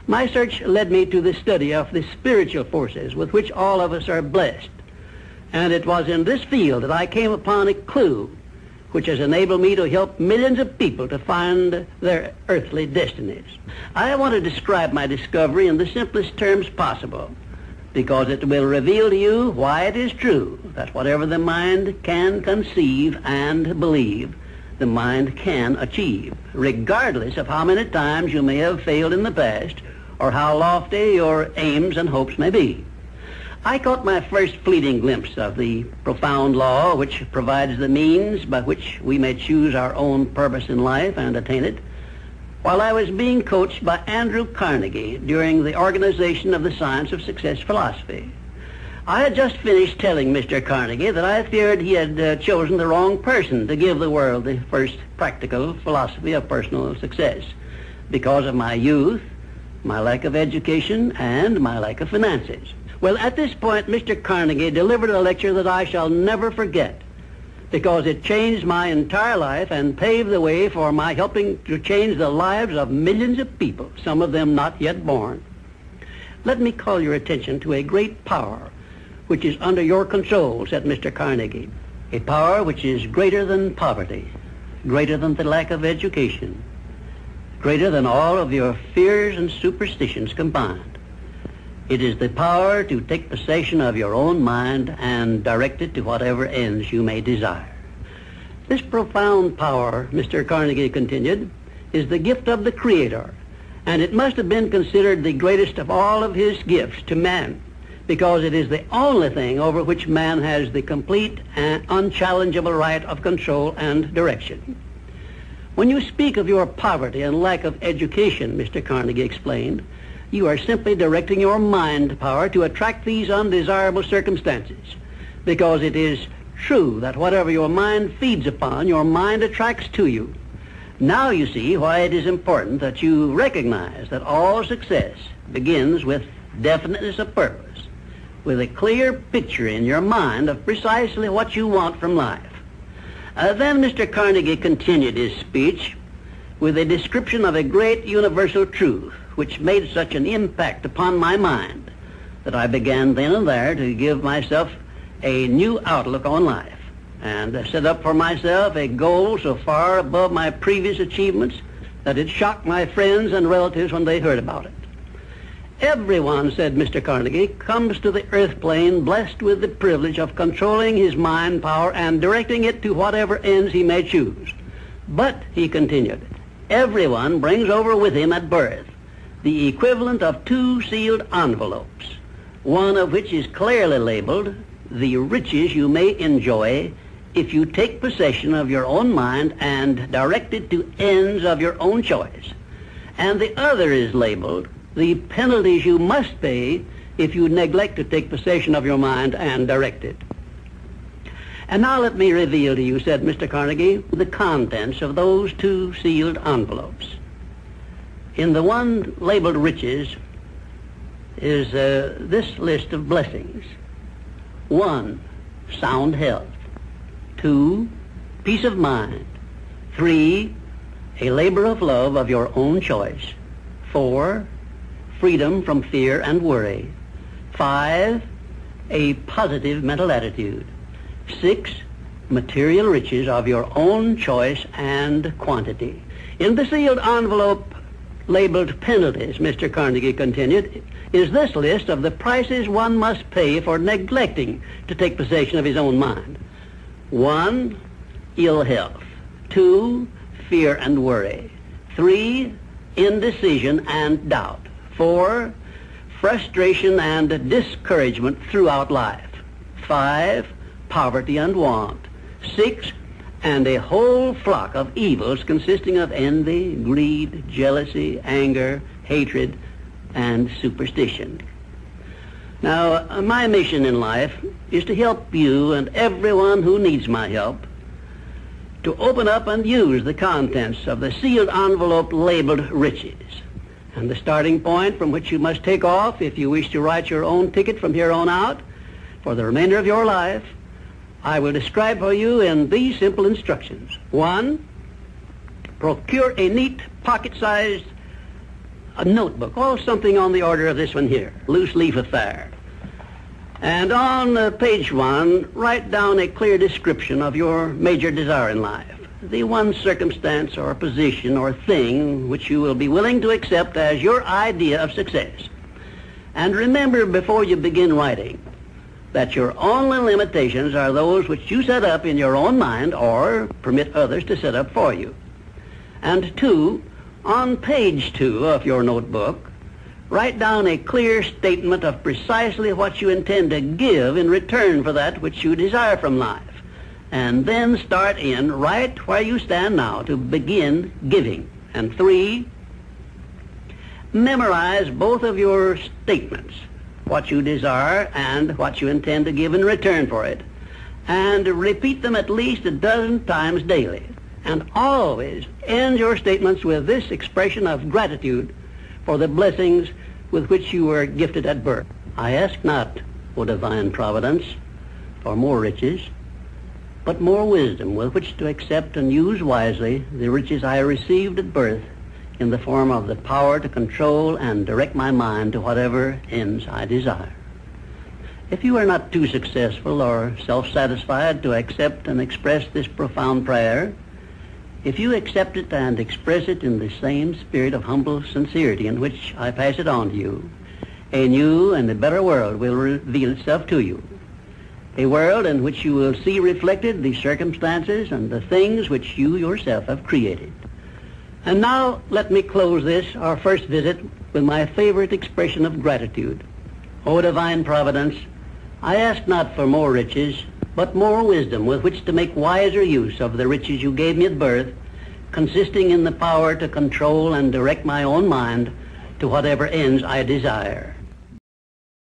My search led me to the study of the spiritual forces with which all of us are blessed. And it was in this field that I came upon a clue which has enabled me to help millions of people to find their earthly destinies. I want to describe my discovery in the simplest terms possible, because it will reveal to you why it is true that whatever the mind can conceive and believe, the mind can achieve, regardless of how many times you may have failed in the past or how lofty your aims and hopes may be. I caught my first fleeting glimpse of the profound law which provides the means by which we may choose our own purpose in life and attain it, while I was being coached by Andrew Carnegie during the organization of the Science of Success philosophy. I had just finished telling Mr. Carnegie that I feared he had chosen the wrong person to give the world the first practical philosophy of personal success because of my youth, my lack of education, and my lack of finances. Well, at this point, Mr. Carnegie delivered a lecture that I shall never forget, because it changed my entire life and paved the way for my helping to change the lives of millions of people, some of them not yet born. Let me call your attention to a great power which is under your control, said Mr. Carnegie, a power which is greater than poverty, greater than the lack of education, greater than all of your fears and superstitions combined. It is the power to take possession of your own mind and direct it to whatever ends you may desire. This profound power, Mr. Carnegie continued, is the gift of the Creator, and it must have been considered the greatest of all of his gifts to man, because it is the only thing over which man has the complete and unchallengeable right of control and direction. When you speak of your poverty and lack of education, Mr. Carnegie explained, you are simply directing your mind power to attract these undesirable circumstances, because it is true that whatever your mind feeds upon, your mind attracts to you. Now you see why it is important that you recognize that all success begins with definiteness of purpose, with a clear picture in your mind of precisely what you want from life. Then Mr. Carnegie continued his speech with a description of a great universal truth which made such an impact upon my mind that I began then and there to give myself a new outlook on life and set up for myself a goal so far above my previous achievements that it shocked my friends and relatives when they heard about it. Everyone, said Mr. Carnegie, comes to the earth plane blessed with the privilege of controlling his mind power and directing it to whatever ends he may choose. But, he continued, everyone brings over with him at birth the equivalent of 2 sealed envelopes, one of which is clearly labeled, the riches you may enjoy if you take possession of your own mind and direct it to ends of your own choice. And the other is labeled, the penalties you must pay if you neglect to take possession of your mind and direct it. And now let me reveal to you, said Mr. Carnegie, the contents of those 2 sealed envelopes. In the one labeled riches is this list of blessings. 1, sound health. 2, peace of mind. 3, a labor of love of your own choice. 4, freedom from fear and worry. 5, a positive mental attitude. 6, material riches of your own choice and quantity. In the sealed envelope labeled penalties, Mr. Carnegie continued, is this list of the prices one must pay for neglecting to take possession of his own mind. 1, ill health. 2, fear and worry. 3, indecision and doubt. 4, frustration and discouragement throughout life. 5, poverty and want. 6, and a whole flock of evils consisting of envy, greed, jealousy, anger, hatred, and superstition. Now, my mission in life is to help you and everyone who needs my help to open up and use the contents of the sealed envelope labeled riches. And the starting point from which you must take off if you wish to write your own ticket from here on out for the remainder of your life, I will describe for you in these simple instructions. 1, procure a neat pocket-sized a notebook, or something on the order of this one here, loose leaf affair. And on page 1, write down a clear description of your major desire in life, the one circumstance or position or thing which you will be willing to accept as your idea of success. And remember before you begin writing that your only limitations are those which you set up in your own mind or permit others to set up for you. And 2, on page 2 of your notebook, write down a clear statement of precisely what you intend to give in return for that which you desire from life. And then start in right where you stand now to begin giving. And 3, memorize both of your statements, what you desire and what you intend to give in return for it, and repeat them at least a dozen times daily. And always end your statements with this expression of gratitude for the blessings with which you were gifted at birth. I ask not, O divine providence, for more riches, but more wisdom with which to accept and use wisely the riches I received at birth in the form of the power to control and direct my mind to whatever ends I desire. If you are not too successful or self-satisfied to accept and express this profound prayer, if you accept it and express it in the same spirit of humble sincerity in which I pass it on to you, a new and a better world will reveal itself to you. A world in which you will see reflected the circumstances and the things which you yourself have created. And now let me close this, our first visit, with my favorite expression of gratitude. O divine providence, I ask not for more riches, but more wisdom with which to make wiser use of the riches you gave me at birth, consisting in the power to control and direct my own mind to whatever ends I desire.